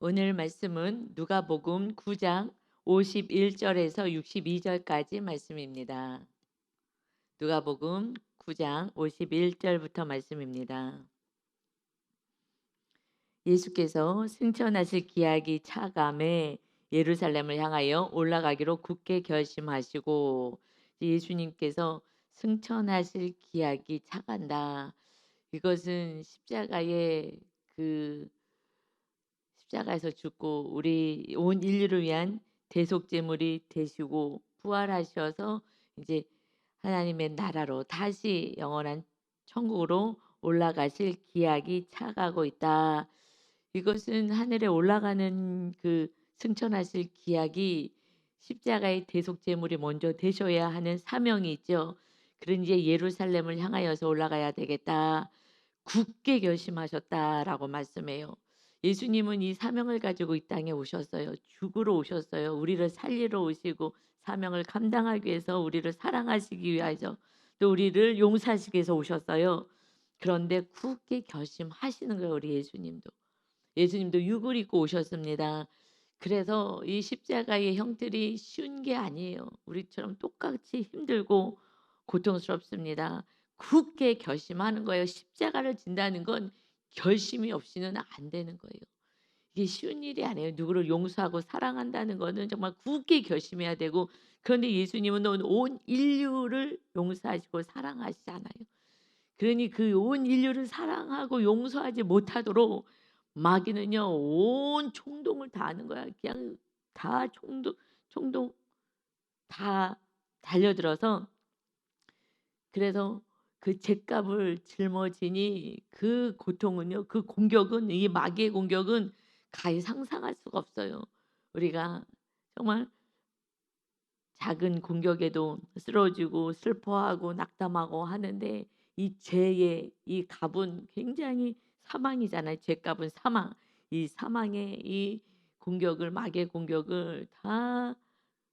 오늘 말씀은 누가복음 9장 51절에서 62절까지 말씀입니다. 누가복음 9장 51절부터 말씀입니다. 예수께서 승천하실 기약이 차감해 예루살렘을 향하여 올라가기로 굳게 결심하시고, 예수님께서 승천하실 기약이 차간다. 이것은 그 십자가에서 죽고 우리 온 인류를 위한 대속제물이 되시고 부활하셔서 이제 하나님의 나라로 다시 영원한 천국으로 올라가실 기약이 차가고 있다. 이것은 하늘에 올라가는 그 승천하실 기약이 십자가의 대속제물이 먼저 되셔야 하는 사명이 있죠. 그런 이제 예루살렘을 향하여서 올라가야 되겠다. 굳게 결심하셨다라고 말씀해요. 예수님은 이 사명을 가지고 이 땅에 오셨어요. 죽으러 오셨어요. 우리를 살리러 오시고 사명을 감당하기 위해서 우리를 사랑하시기 위하여 또 우리를 용서하시기 위해서 오셨어요. 그런데 굳게 결심하시는 거예요. 우리 예수님도. 예수님도 육을 입고 오셨습니다. 그래서 이 십자가의 형들이 쉬운 게 아니에요. 우리처럼 똑같이 힘들고 고통스럽습니다. 굳게 결심하는 거예요. 십자가를 진다는 건 결심이 없이는 안 되는 거예요. 이게 쉬운 일이 아니에요. 누구를 용서하고 사랑한다는 거는 정말 굳게 결심해야 되고, 그런데 예수님은 온 인류를 용서하시고 사랑하시잖아요. 그러니 그 온 인류를 사랑하고 용서하지 못하도록 마귀는요 온 총동을 다 하는 거야. 그냥 다 총동 다 달려들어서, 그래서 그 죗값을 짊어지니 그 고통은요, 그 공격은, 이 마귀의 공격은 가히 상상할 수가 없어요. 우리가 정말 작은 공격에도 쓰러지고 슬퍼하고 낙담하고 하는데, 이 죄의 이 값은 굉장히 사망이잖아요. 죄값은 사망. 이 사망의 이 공격을, 마귀의 공격을 다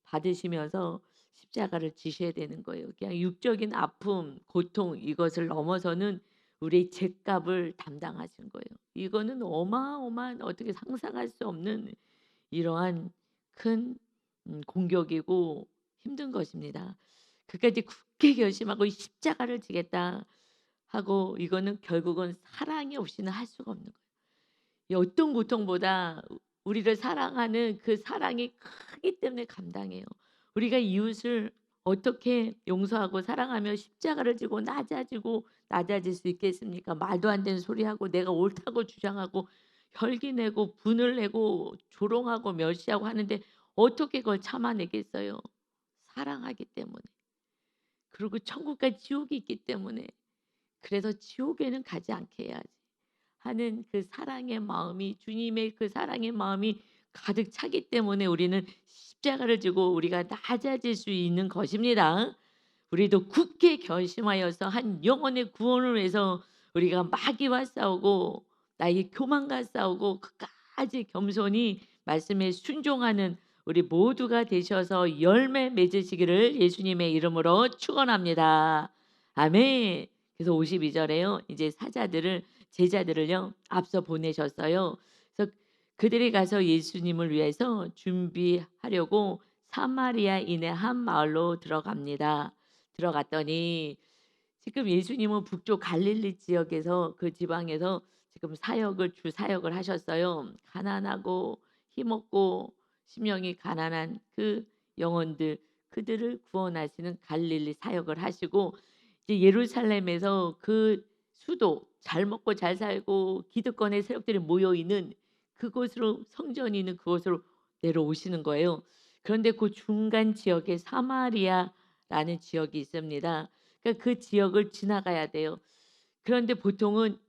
받으시면서 십자가를 지셔야 되는 거예요. 그냥 육적인 아픔, 고통 이것을 넘어서는 우리의 죄값을 담당하신 거예요. 이거는 어마어마한, 어떻게 상상할 수 없는 이러한 큰 공격이고 힘든 것입니다. 그까지 굳게 결심하고 이 십자가를 지겠다 하고, 이거는 결국은 사랑이 없이는 할 수가 없는 거예요. 이 어떤 고통보다 우리를 사랑하는 그 사랑이 크기 때문에 감당해요. 우리가 이웃을 어떻게 용서하고 사랑하며 십자가를 지고 낮아질 수 있겠습니까? 말도 안 되는 소리하고 내가 옳다고 주장하고 혈기 내고 분을 내고 조롱하고 멸시하고 하는데 어떻게 그걸 참아내겠어요? 사랑하기 때문에. 그리고 천국과 지옥이 있기 때문에. 그래서 지옥에는 가지 않게 해야지 하는 그 사랑의 마음이, 주님의 그 사랑의 마음이 가득 차기 때문에 우리는 십자가를 지고 우리가 낮아질 수 있는 것입니다. 우리도 굳게 결심하여서 한 영혼의 구원을 위해서 우리가 마귀와 싸우고 나의 교만과 싸우고 끝까지 겸손히 말씀에 순종하는 우리 모두가 되셔서 열매 맺으시기를 예수님의 이름으로 축원합니다. 아멘. 그래서 52절에요. 이제 제자들을요 앞서 보내셨어요. 그래서 그들이 가서 예수님을 위해서 준비하려고 사마리아인의 한 마을로 들어갑니다. 들어갔더니 지금 예수님은 북쪽 갈릴리 지역에서, 그 지방에서 지금 주 사역을 하셨어요. 가난하고 힘없고 심령이 가난한 그 영혼들, 그들을 구원하시는 갈릴리 사역을 하시고, 이제 예루살렘에서 그 수도, 잘 먹고 잘 살고 기득권의 세력들이 모여 있는 그곳으로, 성전이 있는 그곳으로 내려오시는 거예요. 그런데 그 중간 지역에 사마리아라는 지역이 있습니다. 그러니까 그 지역을 지나가야 돼요. 그런데 보통은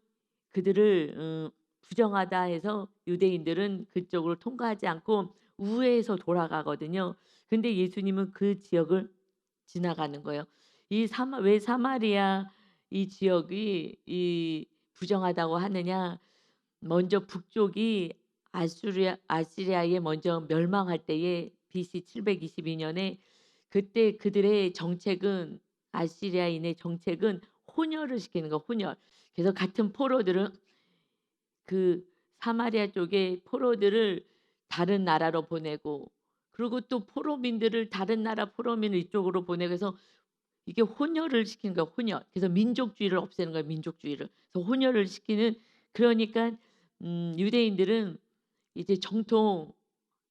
그들을 부정하다 해서 유대인들은 그쪽으로 통과하지 않고 우회해서 돌아가거든요. 근데 예수님은 그 지역을 지나가는 거예요. 왜 사마리아 이 지역이 이 부정하다고 하느냐? 먼저 북쪽이 아시리아에 먼저 멸망할 때에 BC 722년에, 그때 그들의 정책은, 아시리아인의 정책은 혼혈을 시키는 거, 혼혈. 그래서 같은 포로들은 그 사마리아 쪽에 포로들을 다른 나라로 보내고, 그리고 또 포로민들을 다른 나라 포로민을 이쪽으로 보내고 해서 이게 혼혈을 시키는 거야, 혼혈. 그래서 민족주의를 없애는 거야, 민족주의를. 그래서 혼혈을 시키는, 그러니까 유대인들은 이제 정통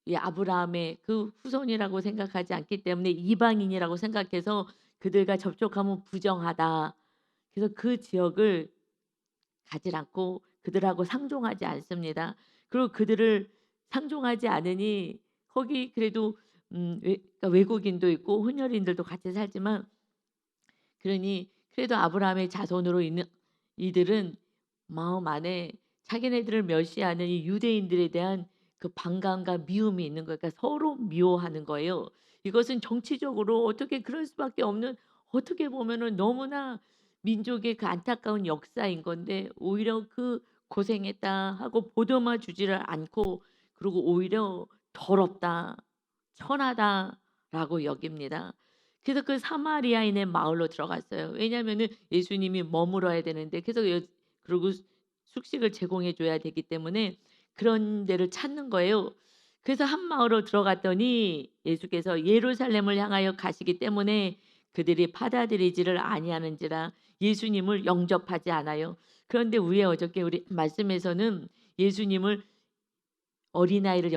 이 아브라함의 그 후손이라고 생각하지 않기 때문에 이방인이라고 생각해서 그들과 접촉하면 부정하다. 그래서 그 지역을 가지 않고 그들하고 상종하지 않습니다. 그리고 그들을 상종하지 않으니 거기 그래도 그러니까 외국인도 있고 혼혈인들도 같이 살지만, 그러니 그래도 아브라함의 자손으로 있는 이들은 마음 안에 자기네들을 멸시하는 이 유대인들에 대한 그 반감과 미움이 있는 거예요. 그러니까 서로 미워하는 거예요. 이것은 정치적으로 어떻게 그럴 수밖에 없는, 어떻게 보면은 너무나 민족의 그 안타까운 역사인 건데, 오히려 그 고생했다 하고 보듬어 주지를 않고, 그리고 오히려 더럽다, 천하다라고 여깁니다. 그래서 그 사마리아인의 마을로 들어갔어요. 왜냐하면은 예수님이 머물어야 되는데, 그래서 그리고 숙식을 제공해 줘야 되기 때문에 그런 데를 찾는 거예요. 그래서 한 마을로 들어갔더니 예수께서 예루살렘을 향하여 가시기 때문에 그들이 받아들이지를 아니하는지라 예수님을 영접하지 않아요. 그런데 위에 어저께 우리 말씀에서는 예수님을 어린아이를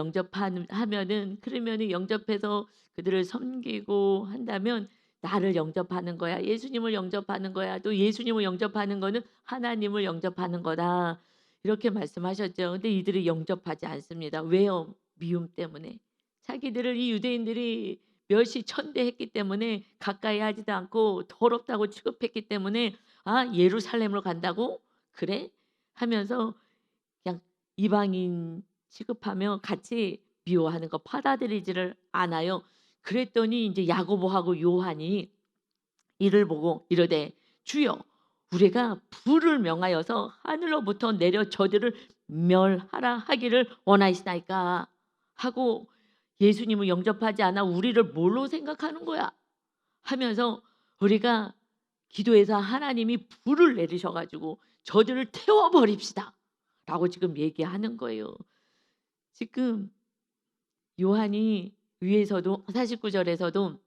하면은, 그러면은 영접해서 그들을 섬기고 한다면 나를 영접하는 거야. 예수님을 영접하는 거야. 또 예수님을 영접하는 거는 하나님을 영접하는 거다. 이렇게 말씀하셨죠. 근데 이들이 영접하지 않습니다. 왜요? 미움 때문에. 자기들을 이 유대인들이 멸시 천대했기 때문에 가까이 하지도 않고 더럽다고 취급했기 때문에, 아, 예루살렘으로 간다고? 그래? 하면서 그냥 이방인 취급하며 같이 미워하는 거 받아들이지를 않아요. 그랬더니 이제 야고보하고 요한이 이를 보고 이르되 주여 우리가 불을 명하여서 하늘로부터 내려 저들을 멸하라 하기를 원하시나이까 하고, 예수님을 영접하지 않아 우리를 뭘로 생각하는 거야 하면서, 우리가 기도해서 하나님이 불을 내리셔 가지고 저들을 태워 버립시다 라고 지금 얘기하는 거예요. 지금 요한이 위에서도 49절에서도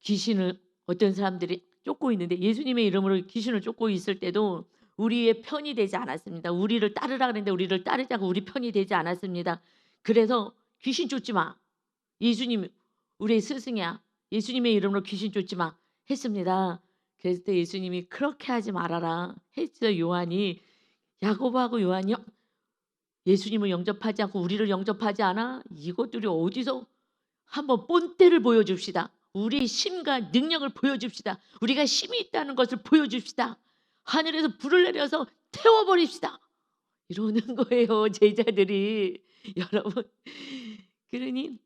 귀신을 어떤 사람들이 쫓고 있는데, 예수님의 이름으로 귀신을 쫓고 있을 때도 우리의 편이 되지 않았습니다. 우리를 따르라 그랬는데 우리를 따르자고 우리 편이 되지 않았습니다. 그래서 귀신 쫓지 마. 예수님 우리의 스승이야. 예수님의 이름으로 귀신 쫓지 마 했습니다. 그랬을 때 예수님이 그렇게 하지 말아라 했죠. 요한이, 야고보하고 요한이요, 예수님을 영접하지 않고 우리를 영접하지 않아? 이것들이 어디서, 한번 본때를 보여줍시다. 우리의 힘과 능력을 보여줍시다. 우리가 힘이 있다는 것을 보여줍시다. 하늘에서 불을 내려서 태워버립시다. 이러는 거예요, 제자들이. 여러분, 그러니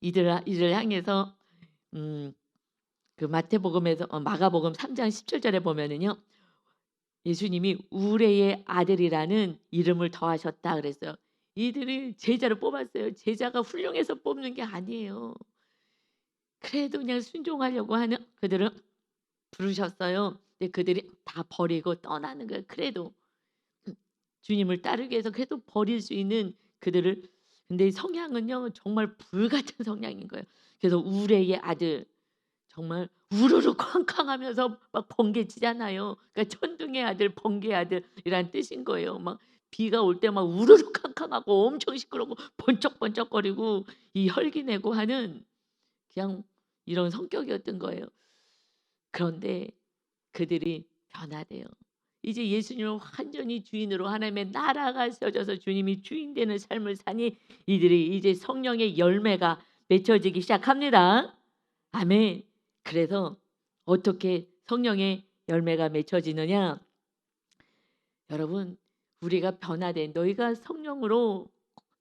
이들을 향해서 그 마태복음에서 마가복음 3장 17절에 보면은요, 예수님이 우레의 아들이라는 이름을 더하셨다 그랬어요. 이들이 제자를 뽑았어요. 제자가 훌륭해서 뽑는 게 아니에요. 그래도 그냥 순종하려고 하는 그들을 부르셨어요. 근데 그들이 다 버리고 떠나는 거예요. 그래도 주님을 따르기 위해서 그래도 버릴 수 있는 그들을. 근데 성향은요 정말 불같은 성향인 거예요. 그래서 우레의 아들, 정말 우르르 쾅쾅하면서 막 번개치잖아요. 그러니까 천둥의 아들, 번개의 아들이란 뜻인 거예요. 막 비가 올 때 막 우르르 쾅쾅하고 엄청 시끄럽고 번쩍번쩍거리고 이 혈기 내고 하는 그냥 이런 성격이었던 거예요. 그런데 그들이 변화돼요. 이제 예수님을 완전히 주인으로, 하나님의 나라가 세워져서 주님이 주인 되는 삶을 사니 이들이 이제 성령의 열매가 맺혀지기 시작합니다. 아멘. 그래서 어떻게 성령의 열매가 맺혀지느냐? 여러분, 우리가 변화된, 너희가 성령으로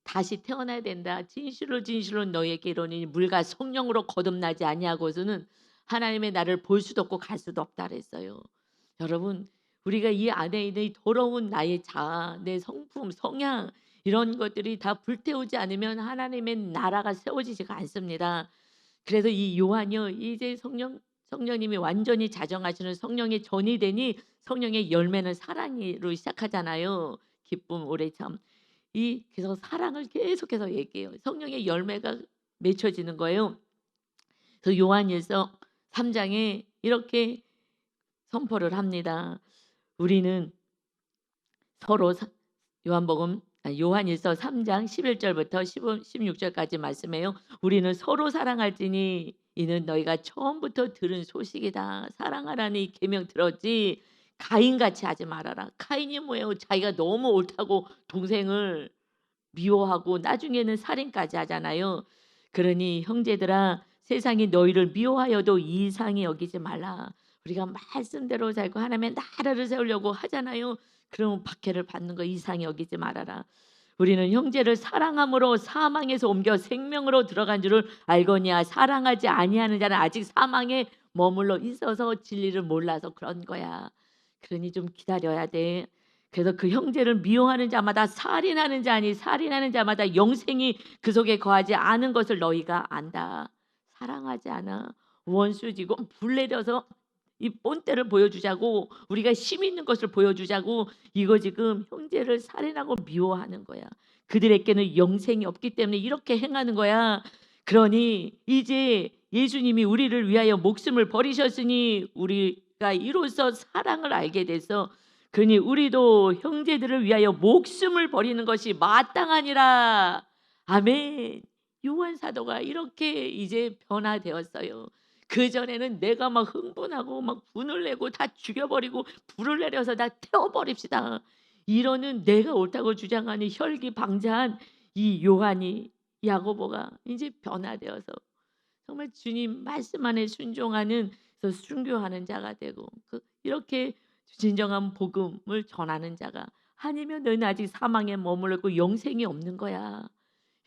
다시 태어나야 된다. 진실로 진실로 너희에게 이르노니 물과 성령으로 거듭나지 아니하고서는 하나님의 나를 볼 수도 없고 갈 수도 없다 그랬어요. 여러분, 우리가 이 안에 있는 이 더러운 나의 자아, 내 성품, 성향, 이런 것들이 다 불태우지 않으면 하나님의 나라가 세워지지가 않습니다. 그래서 이 요한이요, 이제 성령님이 완전히 자정하시는 성령의 전이 되니 성령의 열매는 사랑으로 시작하잖아요. 기쁨, 오래 참. 이 그래서 사랑을 계속해서 얘기해요. 성령의 열매가 맺혀지는 거예요. 그래서 요한일서 3 장에 이렇게 선포를 합니다. 우리는 서로 요한복음 요한일서 3장 11 절부터 16 절까지 말씀해요. 우리는 서로 사랑할지니 이는 너희가 처음부터 들은 소식이다. 사랑하라는 이 계명 들었지. 가인같이 하지 말아라. 가인이 뭐예요? 자기가 너무 옳다고 동생을 미워하고 나중에는 살인까지 하잖아요. 그러니 형제들아 세상이 너희를 미워하여도 이상히 여기지 말라. 우리가 말씀대로 살고 하나님의 나라를 세우려고 하잖아요. 그러면 박해를 받는 거 이상히 여기지 말아라. 우리는 형제를 사랑함으로 사망에서 옮겨 생명으로 들어간 줄을 알거니와 사랑하지 아니하는 자는 아직 사망에 머물러 있어서 진리를 몰라서 그런 거야. 그러니 좀 기다려야 돼. 그래서 그 형제를 미워하는 자마다 살인하는 자니 살인하는 자마다 영생이 그 속에 거하지 않은 것을 너희가 안다. 사랑하지 않아. 원수지고 불 내려서 이 본때를 보여주자고 우리가 힘 있는 것을 보여주자고 이거 지금 형제를 살인하고 미워하는 거야. 그들에게는 영생이 없기 때문에 이렇게 행하는 거야. 그러니 이제 예수님이 우리를 위하여 목숨을 버리셨으니 우리가 이로써 사랑을 알게 돼서 그러니 우리도 형제들을 위하여 목숨을 버리는 것이 마땅하니라. 아멘. 요한 사도가 이렇게 이제 변화되었어요. 그전에는 내가 막 흥분하고 막 분을 내고 다 죽여버리고 불을 내려서 다 태워버립시다. 이러는 내가 옳다고 주장하는 혈기방자한 이 요한이 야고보가 이제 변화되어서 정말 주님 말씀 안에 순종하는 그래서 순교하는 자가 되고 이렇게 진정한 복음을 전하는 자가 아니면 너는 아직 사망에 머물러 있고 영생이 없는 거야.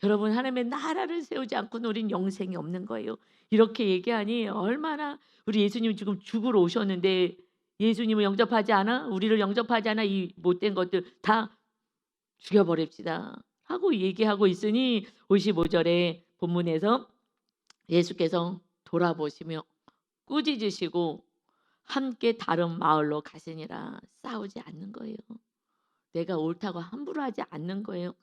여러분 하나님의 나라를 세우지 않고는 우린 영생이 없는 거예요. 이렇게 얘기하니 얼마나 우리 예수님 지금 죽으러 오셨는데 예수님을 영접하지 않아? 우리를 영접하지 않아? 이 못된 것들 다 죽여버립시다 하고 얘기하고 있으니 55절에 본문에서 예수께서 돌아보시며 꾸짖으시고 함께 다른 마을로 가시니라. 싸우지 않는 거예요. 내가 옳다고 함부로 하지 않는 거예요.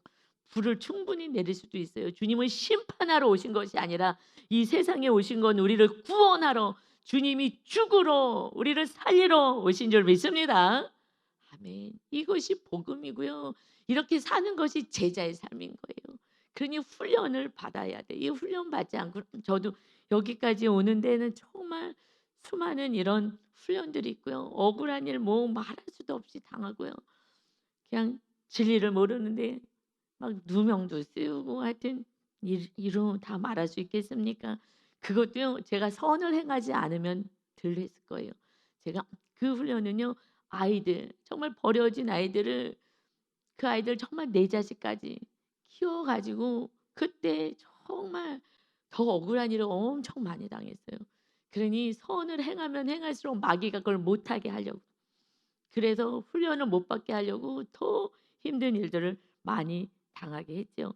불을 충분히 내릴 수도 있어요. 주님은 심판하러 오신 것이 아니라 이 세상에 오신 건 우리를 구원하러 주님이 죽으러 우리를 살리러 오신 줄 믿습니다. 아멘. 이것이 복음이고요. 이렇게 사는 것이 제자의 삶인 거예요. 그러니 훈련을 받아야 돼. 이 훈련 받지 않고 저도 여기까지 오는 데는 정말 수많은 이런 훈련들이 있고요. 억울한 일 뭐 말할 수도 없이 당하고요. 그냥 진리를 모르는데 막 누명도 쓰고 하여튼 이로 다 말할 수 있겠습니까? 그것도요. 제가 선을 행하지 않으면 덜 했을 거예요. 제가 그 훈련은요. 아이들 정말 버려진 아이들을 그 아이들 정말 내 자식까지 키워 가지고 그때 정말 더 억울한 일을 엄청 많이 당했어요. 그러니 선을 행하면 행할수록 마귀가 그걸 못하게 하려고 그래서 훈련을 못 받게 하려고 더 힘든 일들을 많이 당하게 했죠.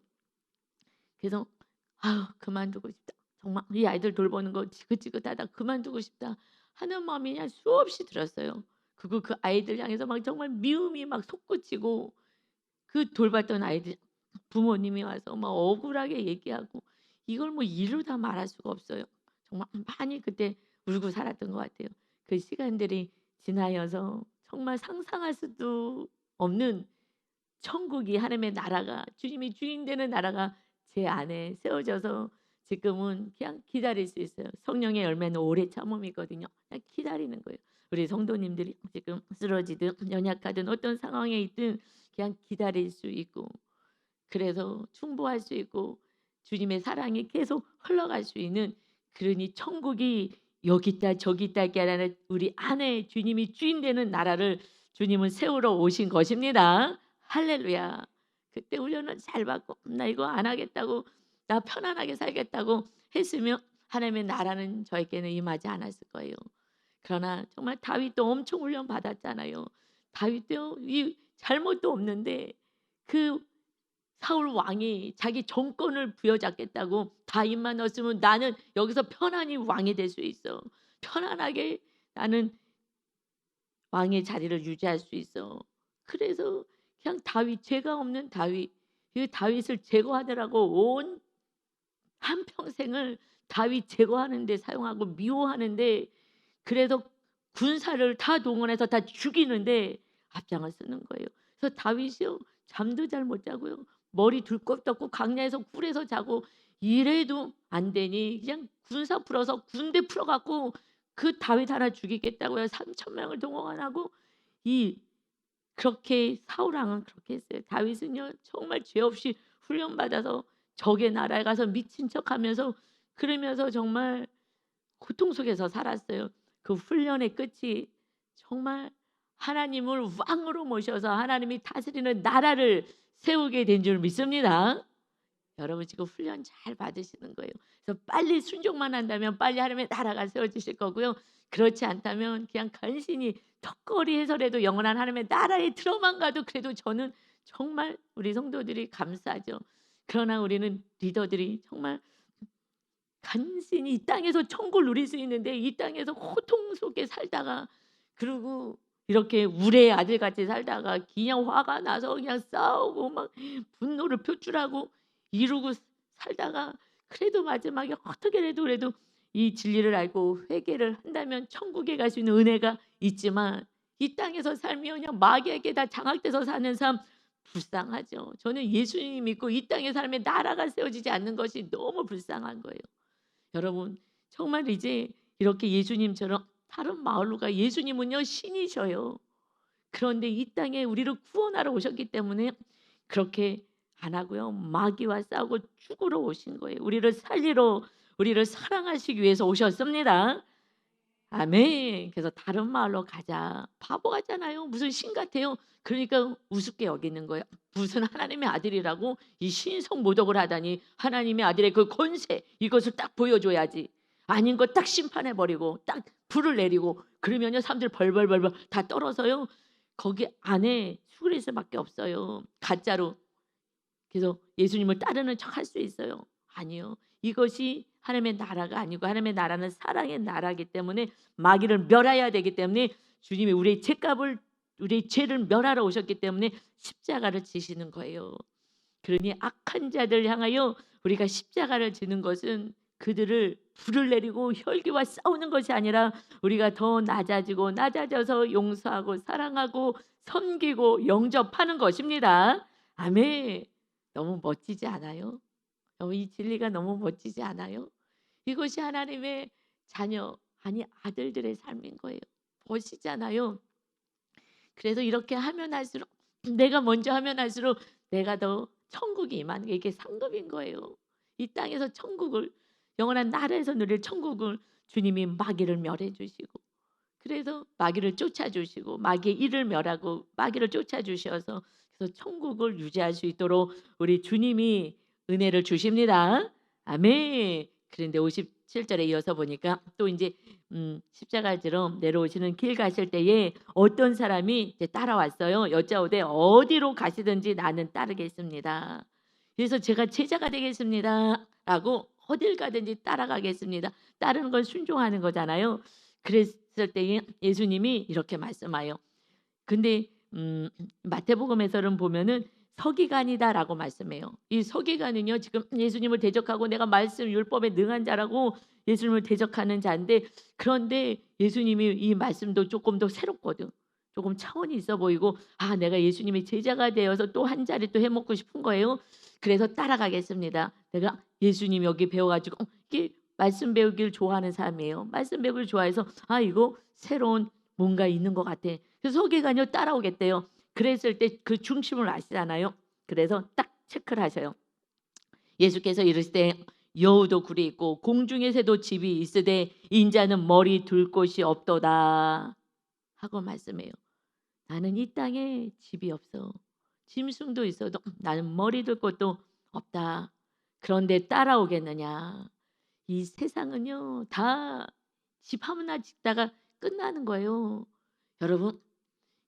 그래서 아유 그만두고 싶다. 정말 이 아이들 돌보는 거 지긋지긋하다. 그만두고 싶다 하는 마음이 그냥 수없이 들었어요. 그리고 그 아이들 향해서 막 정말 미움이 막 솟구치고 그 돌봤던 아이들 부모님이 와서 막 억울하게 얘기하고 이걸 뭐 일로 다 말할 수가 없어요. 정말 많이 그때 울고 살았던 것 같아요. 그 시간들이 지나여서 정말 상상할 수도 없는 천국이 하나님의 나라가 주님이 주인 되는 나라가 제 안에 세워져서 지금은 그냥 기다릴 수 있어요. 성령의 열매는 오래 참음이거든요. 그냥 기다리는 거예요. 우리 성도님들이 지금 쓰러지든 연약하든 어떤 상황에 있든 그냥 기다릴 수 있고 그래서 충보할 수 있고 주님의 사랑이 계속 흘러갈 수 있는 그러니 천국이 여기 있다 저기 있다 게 아니라 우리 안에 주님이 주인 되는 나라를 주님은 세우러 오신 것입니다. 할렐루야. 그때 훈련을 잘 받고 나 이거 안 하겠다고 나 편안하게 살겠다고 했으면 하나님의 나라는 저에게는 임하지 않았을 거예요. 그러나 정말 다윗도 엄청 훈련 받았잖아요. 다윗도 이 잘못도 없는데 그 사울 왕이 자기 정권을 부여잡겠다고 다윗만 넣었으면 나는 여기서 편안히 왕이 될 수 있어. 편안하게 나는 왕의 자리를 유지할 수 있어. 그래서 그냥 다윗, 죄가 없는 다윗, 이 다윗을 제거하느라고 온 한평생을 다윗 제거하는 데 사용하고 미워하는데, 그래도 군사를 다 동원해서 다 죽이는데 앞장을 쓰는 거예요. 그래서 다윗이요, 잠도 잘 못 자고요, 머리 둘 것도 없고 광야에서 굴에서 자고, 이래도 안 되니 그냥 군사 풀어서 군대 풀어 갖고 그 다윗 하나 죽이겠다고요. 3천 명을 동원하고, 이 그렇게 사울 왕은 그렇게 했어요. 다윗은요 정말 죄 없이 훈련 받아서 적의 나라에 가서 미친 척하면서, 그러면서 정말 고통 속에서 살았어요. 그 훈련의 끝이 정말 하나님을 왕으로 모셔서 하나님이 다스리는 나라를 세우게 된 줄 믿습니다. 여러분 지금 훈련 잘 받으시는 거예요. 그래서 빨리 순종만 한다면 빨리 하나님의 나라가 세워지실 거고요. 그렇지 않다면 그냥 간신히 턱걸이 해서라도 영원한 하나님의 나라에 들어만 가도 그래도 저는 정말 우리 성도들이 감사하죠. 그러나 우리는 리더들이 정말 간신히 이 땅에서 천국을 누릴 수 있는데 이 땅에서 고통 속에 살다가, 그리고 이렇게 우레의 아들같이 살다가 그냥 화가 나서 그냥 싸우고 막 분노를 표출하고 이루고 살다가, 그래도 마지막에 어떻게라도 그래도 이 진리를 알고 회개를 한다면 천국에 갈 수 있는 은혜가 있지만, 이 땅에서 삶이 그냥 마귀에게 다 장악돼서 사는 삶 불쌍하죠. 저는 예수님 믿고 이 땅의 삶에 나라가 세워지지 않는 것이 너무 불쌍한 거예요. 여러분 정말 이제 이렇게 예수님처럼 다른 마을로 가, 예수님은요 신이셔요. 그런데 이 땅에 우리를 구원하러 오셨기 때문에 그렇게 안 하고요, 마귀와 싸우고 죽으러 오신 거예요. 우리를 살리러, 우리를 사랑하시기 위해서 오셨습니다. 아멘. 그래서 다른 마을로 가자. 바보 같잖아요. 무슨 신 같아요. 그러니까 우습게 여기는 거예요. 무슨 하나님의 아들이라고 이 신성 모독을 하다니, 하나님의 아들의 그 권세 이것을 딱 보여줘야지. 아닌 거 딱 심판해 버리고 딱 불을 내리고 그러면요 사람들 벌벌벌벌 다 떨어서요 거기 안에 수그리스밖에 없어요. 가짜로. 그래서 예수님을 따르는 척 할 수 있어요. 아니요. 이것이 하나님의 나라가 아니고 하나님의 나라는 사랑의 나라이기 때문에 마귀를 멸해야 되기 때문에 주님이 우리의 죄값을, 우리의 죄를 멸하러 오셨기 때문에 십자가를 지시는 거예요. 그러니 악한 자들 향하여 우리가 십자가를 지는 것은 그들을 불을 내리고 혈기와 싸우는 것이 아니라 우리가 더 낮아지고 낮아져서 용서하고 사랑하고 섬기고 영접하는 것입니다. 아멘. 너무 멋지지 않아요? 이 진리가 너무 멋지지 않아요? 이것이 하나님의 자녀, 아니 아들들의 삶인 거예요. 멋지잖아요. 그래서 이렇게 하면 할수록, 내가 먼저 하면 할수록 내가 더 천국이 임하는 게 이게 상급인 거예요. 이 땅에서 천국을, 영원한 나라에서 누릴 천국을 주님이 마귀를 멸해 주시고, 그래서 마귀를 쫓아 주시고 마귀의 일을 멸하고 마귀를 쫓아 주셔서 그래서 천국을 유지할 수 있도록 우리 주님이 은혜를 주십니다. 아멘. 그런데 57절에 이어서 보니까 또 이제 십자가를 지러 내려오시는 길 가실 때에 어떤 사람이 이제 따라왔어요. 여짜오되 어디로 가시든지 나는 따르겠습니다. 그래서 제가 제자가 되겠습니다라고 어딜 가든지 따라가겠습니다. 따르는 건 순종하는 거잖아요. 그랬을 때에 예수님이 이렇게 말씀하여, 근데 마태복음에서는 보면은 서기관이다라고 말씀해요. 이 서기관은요 지금 예수님을 대적하고 내가 말씀 율법에 능한 자라고 예수님을 대적하는 자인데, 그런데 예수님이 이 말씀도 조금 더 새롭거든. 조금 차원이 있어 보이고, 아 내가 예수님의 제자가 되어서 또 한 자리 또 해먹고 싶은 거예요. 그래서 따라가겠습니다. 내가 예수님 여기 배워가지고 이게 말씀 배우기를 좋아하는 사람이에요. 말씀 배우기를 좋아해서 아 이거 새로운 뭔가 있는 것 같아. 그래서 서기관이 따라오겠대요. 그랬을 때 그 중심을 아시잖아요. 그래서 딱 체크를 하셔요. 예수께서 이르시되 여우도 굴이 있고 공중의 새도 집이 있으되 인자는 머리 둘 곳이 없도다 하고 말씀해요. 나는 이 땅에 집이 없어. 짐승도 있어도 나는 머리 둘 곳도 없다. 그런데 따라오겠느냐. 이 세상은요 다 집 하나 짓다가 끝나는 거예요. 여러분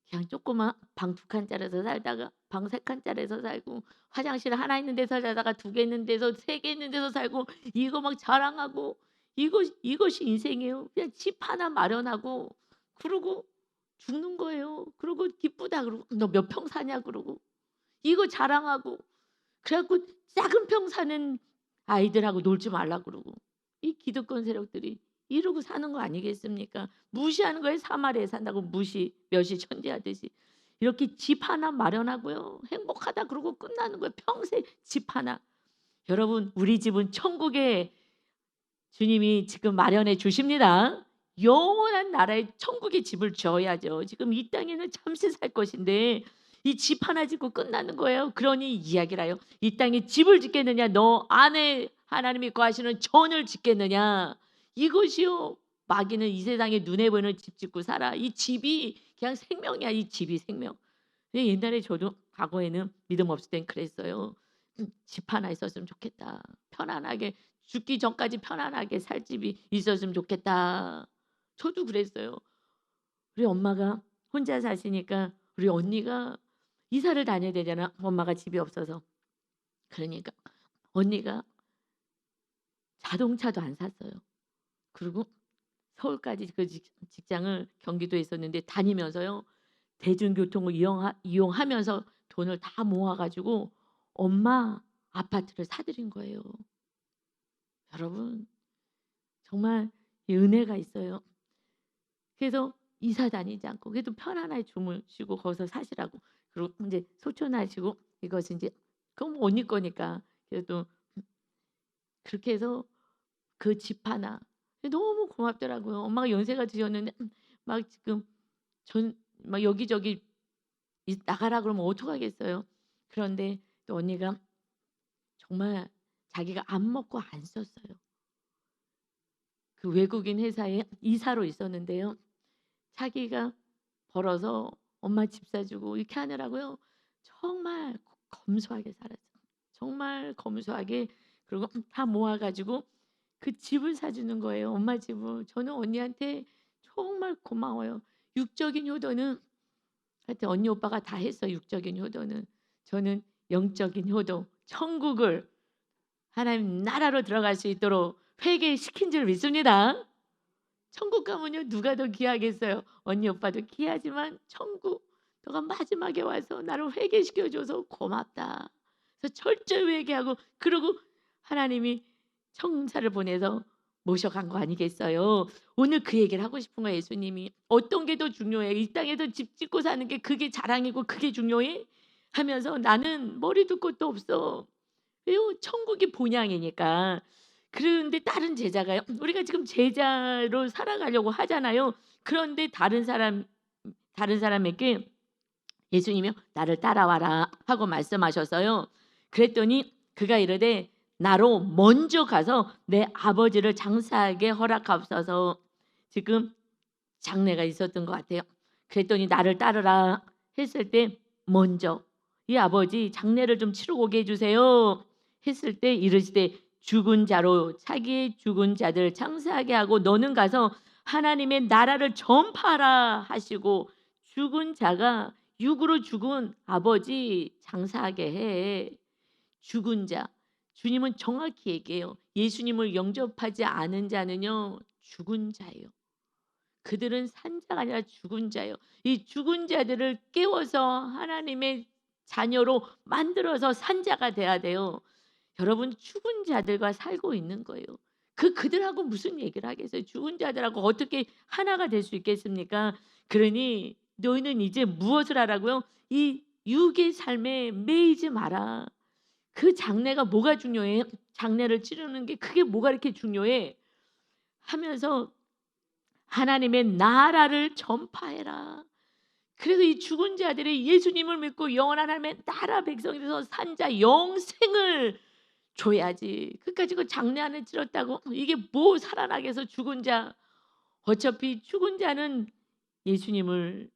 그냥 조그만 방 2칸짜리에서 살다가 방 3칸짜리에서 살고, 화장실 하나 있는 데서 자다가 2개 있는 데서 3개 있는 데서 살고, 이거 막 자랑하고, 이것이 인생이에요. 그냥 집 하나 마련하고 그러고 죽는 거예요. 그러고 기쁘다 그러고 너 몇 평 사냐 그러고 이거 자랑하고 그래 갖고 작은 평 사는 아이들하고 놀지 말라 그러고 이 기득권 세력들이 이러고 사는 거 아니겠습니까? 무시하는 거에 사마리아에 산다고 무시 멸시천지하듯이 이렇게 집 하나 마련하고요. 행복하다 그러고 끝나는 거예요. 평생 집 하나. 여러분 우리 집은 천국에 주님이 지금 마련해 주십니다. 영원한 나라에 천국의 집을 지어야죠. 지금 이 땅에는 잠시 살 것인데 이 집 하나 짓고 끝나는 거예요. 그러니 이야기를 해요. 이 땅에 집을 짓겠느냐 너 안에 하나님이 거하시는 전을 짓겠느냐 이것이요. 마귀는 이 세상에 눈에 보이는 집 짓고 살아. 이 집이 그냥 생명이야. 이 집이 생명. 근데 옛날에 저도 과거에는 믿음 없을 땐 그랬어요. 집 하나 있었으면 좋겠다. 편안하게 죽기 전까지 편안하게 살 집이 있었으면 좋겠다. 저도 그랬어요. 우리 엄마가 혼자 사시니까 우리 언니가 이사를 다녀야 되잖아. 엄마가 집이 없어서. 그러니까 언니가 자동차도 안 샀어요. 그리고 서울까지 그 직장을 경기도에 있었는데 다니면서요. 대중교통을 이용하면서 돈을 다 모아 가지고 엄마 아파트를 사드린 거예요. 여러분 정말 이 은혜가 있어요. 그래서 이사 다니지 않고 그래도 편안하게 주무시고 거기서 사시라고. 그리고 인제 소천하시고 이것이 인제 그건 뭐 언니 거니까 그래도 그렇게 해서 그 집 하나 너무 고맙더라고요. 엄마가 연세가 드셨는데 막 지금 전 막 여기저기 나가라 그러면 어떡하겠어요. 그런데 또 언니가 정말 자기가 안 먹고 안 썼어요. 그 외국인 회사에 이사로 있었는데요. 자기가 벌어서 엄마 집 사주고 이렇게 하느라고요. 정말 검소하게 살았어요. 정말 검소하게 그리고 다 모아 가지고 그 집을 사주는 거예요. 엄마 집을. 저는 언니한테 정말 고마워요. 육적인 효도는 하여튼 언니 오빠가 다 했어요. 육적인 효도는. 저는 영적인 효도, 천국을 하나님 나라로 들어갈 수 있도록 회개시킨 줄 믿습니다. 천국 가면요 누가 더 귀하겠어요. 언니 오빠도 귀하지만 천국 너가 마지막에 와서 나를 회개시켜 줘서 고맙다. 그래서 철저히 회개하고 그러고 하나님이 천사를 보내서 모셔간 거 아니겠어요. 오늘 그 얘기를 하고 싶은 거예요. 예수님이 어떤 게 더 중요해? 이 땅에서 집 짓고 사는 게 그게 자랑이고 그게 중요해? 하면서 나는 머리도 끝도 없어. 왜요? 천국이 본향이니까. 그런데 다른 제자가요. 우리가 지금 제자로 살아가려고 하잖아요. 그런데 다른 사람에게 예수님이요. 나를 따라와라 하고 말씀하셔서요. 그랬더니 그가 이르되 나로 먼저 가서 내 아버지를 장사하게 허락하옵소서. 지금 장례가 있었던 것 같아요. 그랬더니 나를 따르라 했을 때 먼저 이 아버지 장례를 좀 치르고 오게 해주세요 했을 때 이르시되 죽은 자로 자기의 죽은 자들 장사하게 하고 너는 가서 하나님의 나라를 전파하라 하시고 죽은 자가 육으로 죽은 아버지 장사하게 해. 죽은 자. 주님은 정확히 얘기해요. 예수님을 영접하지 않은 자는요. 죽은 자예요. 그들은 산 자가 아니라 죽은 자예요. 이 죽은 자들을 깨워서 하나님의 자녀로 만들어서 산 자가 돼야 돼요. 여러분 죽은 자들과 살고 있는 거예요. 그들하고 무슨 얘기를 하겠어요. 죽은 자들하고 어떻게 하나가 될 수 있겠습니까? 그러니 너희는 이제 무엇을 하라고요? 이 육의 삶에 매이지 마라. 그 장래가 뭐가 중요해? 장래를 치르는 게 그게 뭐가 이렇게 중요해? 하면서 하나님의 나라를 전파해라. 그래서 이 죽은 자들이 예수님을 믿고 영원한 하나님의 나라 백성이 돼서 산자 영생을 줘야지. 그까지 그 장례 안에 치렀다고 이게 뭐 살아나게 해서 죽은 자. 어차피 죽은 자는 예수님을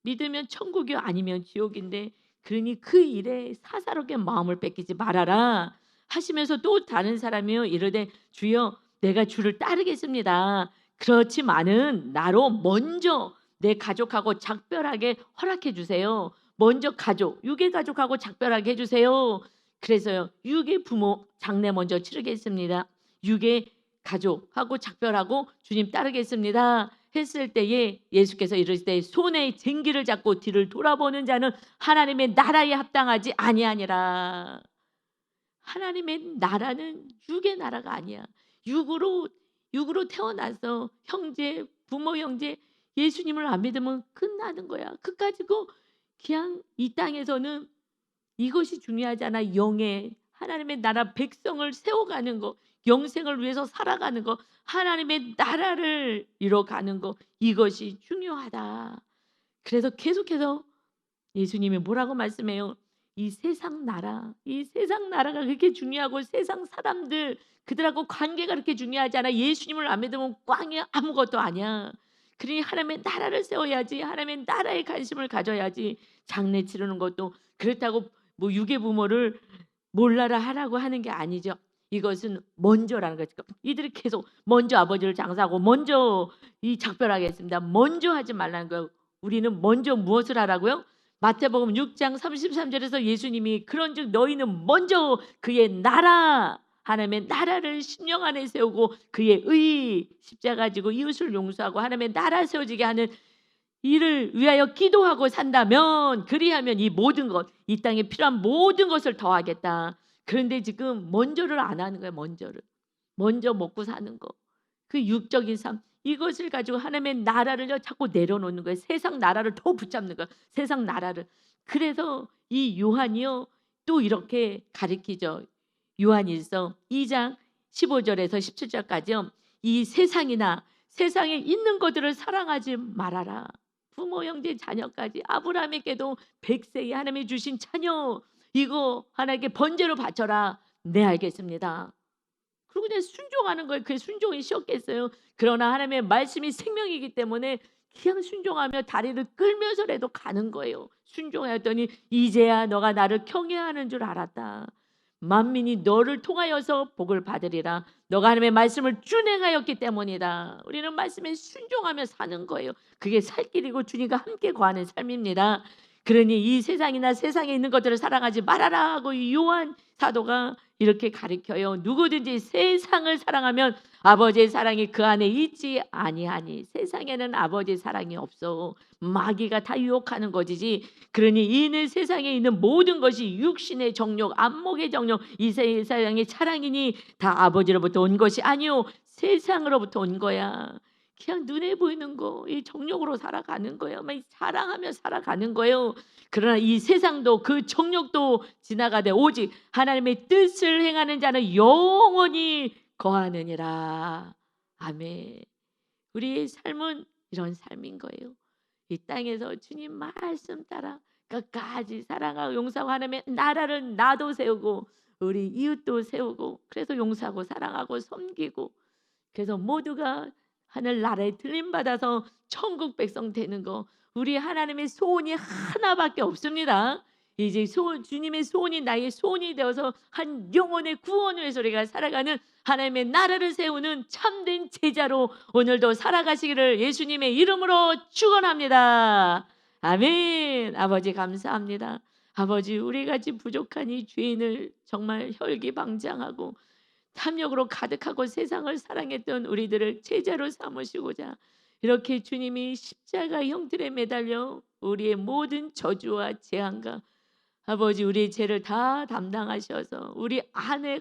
믿으면 천국이 아니면 지옥인데 그러니 그 일에 사사롭게 마음을 뺏기지 말아라 하시면서 또 다른 사람이요 이르되 주여 내가 주를 따르겠습니다. 그렇지만은 나로 먼저 내 가족하고 작별하게 허락해 주세요. 먼저 가족, 육의 가족하고 작별하게 해주세요. 그래서요 육의 부모 장례 먼저 치르겠습니다. 육의 가족하고 작별하고 주님 따르겠습니다 했을 때에 예수께서 이르실 때 손에 쟁기를 잡고 뒤를 돌아보는 자는 하나님의 나라에 합당하지 아니하니라. 하나님의 나라는 육의 나라가 아니야. 육으로 태어나서 형제, 부모 형제 예수님을 안 믿으면 끝나는 거야. 그까지고 그냥 이 땅에서는 이것이 중요하잖아. 영의 하나님의 나라 백성을 세워가는 거, 영생을 위해서 살아가는 거, 하나님의 나라를 이뤄가는 거, 이것이 중요하다. 그래서 계속해서 예수님이 뭐라고 말씀해요? 이 세상 나라가 그렇게 중요하고 세상 사람들 그들하고 관계가 그렇게 중요하지 않아. 예수님을 안 믿으면 꽝이야. 아무것도 아니야. 그러니 하나님의 나라를 세워야지. 하나님의 나라에 관심을 가져야지. 장례 치르는 것도 그렇다고 뭐 유괴 부모를 몰라라 하라고 하는 게 아니죠. 이것은 먼저라는 거죠. 이들이 계속 먼저 아버지를 장사하고 먼저 이 작별하겠습니다. 먼저 하지 말라는 거예요. 우리는 먼저 무엇을 하라고요? 마태복음 6장 33절에서 예수님이 그런즉 너희는 먼저 그의 나라 하나님의 나라를 심령 안에 세우고 그의 의 십자가 지고 이웃을 용서하고 하나님의 나라 세워지게 하는 이를 위하여 기도하고 산다면 그리하면 이 모든 것, 이 땅에 필요한 모든 것을 더하겠다. 그런데 지금 먼저를 안 하는 거예요. 먼저 먹고 사는 거, 그 육적인 삶, 이것을 가지고 하나님의 나라를 자꾸 내려놓는 거예요. 세상 나라를 더 붙잡는 거예요. 세상 나라를. 그래서 이 요한이요 또 이렇게 가리키죠. 요한일서 2장 15절에서 17절까지요. 이 세상이나 세상에 있는 것들을 사랑하지 말아라. 부모 형제 자녀까지 아브라함에게도 100세에 하나님이 주신 자녀 이거 하나님께 번제로 바쳐라. 네 알겠습니다. 그리고 그냥 순종하는 거예요. 그 순종이 쉬웠겠어요. 그러나 하나님의 말씀이 생명이기 때문에 그냥 순종하며 다리를 끌면서라도 가는 거예요. 순종하였더니 이제야 너가 나를 경외하는 줄 알았다. 만민이 너를 통하여서 복을 받으리라. 너가 하나님의 말씀을 준행하였기 때문이다. 우리는 말씀에 순종하며 사는 거예요. 그게 살 길이고 주님과 함께 거하는 삶입니다. 그러니 이 세상이나 세상에 있는 것들을 사랑하지 말아라 하고 이 요한 사도가 이렇게 가르쳐요. 누구든지 세상을 사랑하면 아버지의 사랑이 그 안에 있지 아니하니. 세상에는 아버지의 사랑이 없어. 마귀가 다 유혹하는 것이지. 그러니 이는 세상에 있는 모든 것이 육신의 정욕, 안목의 정욕, 이 세상의 사랑이니 다 아버지로부터 온 것이 아니요 세상으로부터 온 거야. 그냥 눈에 보이는 거, 이 정욕으로 살아가는 거예요. 막 사랑하며 살아가는 거예요. 그러나 이 세상도 그 정욕도 지나가되 오직 하나님의 뜻을 행하는 자는 영원히 거하느니라. 아멘. 우리의 삶은 이런 삶인 거예요. 이 땅에서 주님 말씀 따라 끝까지 사랑하고 용서하고 하나님의 나라를 나도 세우고 우리 이웃도 세우고 그래서 용서하고 사랑하고 섬기고 그래서 모두가 하늘 나라에 들림 받아서 천국 백성 되는 거 우리 하나님의 소원이 하나밖에 없습니다. 이제 주님의 소원이 나의 소원이 되어서 한 영혼의 구원을 위해서 우리가 살아가는 하나님의 나라를 세우는 참된 제자로 오늘도 살아가시기를 예수님의 이름으로 축원합니다. 아멘. 아버지 감사합니다. 아버지 우리같이 부족한 이 죄인을 정말 혈기방장하고 탐욕으로 가득하고 세상을 사랑했던 우리들을 제자로 삼으시고자 이렇게 주님이 십자가 형틀에 매달려 우리의 모든 저주와 재앙과 아버지 우리의 죄를 다 담당하셔서 우리 안에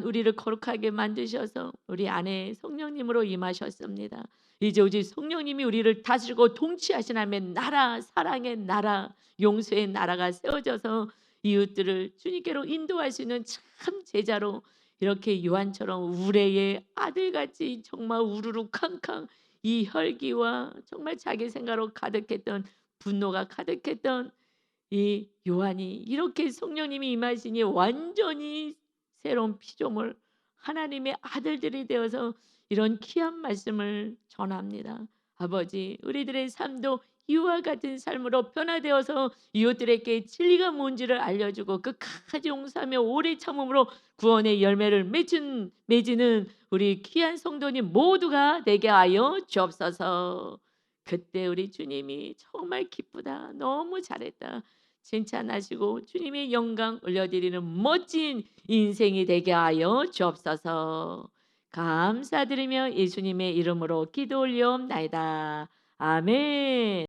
우리를 거룩하게 만드셔서 우리 안에 성령님으로 임하셨습니다. 이제 오직 성령님이 우리를 다스리고 통치하신 하나님의 나라, 사랑의 나라, 용서의 나라가 세워져서 이웃들을 주님께로 인도할 수 있는 참 제자로 이렇게 요한처럼 우레의 아들같이 정말 우르르 캉캉 이 혈기와 정말 자기 생각으로 가득했던 분노가 가득했던 이 요한이 이렇게 성령님이 임하시니 완전히 새로운 피조물 하나님의 아들들이 되어서 이런 귀한 말씀을 전합니다. 아버지 우리들의 삶도 이와 같은 삶으로 변화되어서 이웃들에게 진리가 뭔지를 알려주고 끝까지 용서하며 오래 참음으로 구원의 열매를 맺는 우리 귀한 성도님 모두가 되게 하여 주옵소서. 그때 우리 주님이 정말 기쁘다 너무 잘했다 칭찬하시고 주님의 영광 올려드리는 멋진 인생이 되게 하여 주옵소서. 감사드리며 예수님의 이름으로 기도 올리옵나이다. 아멘.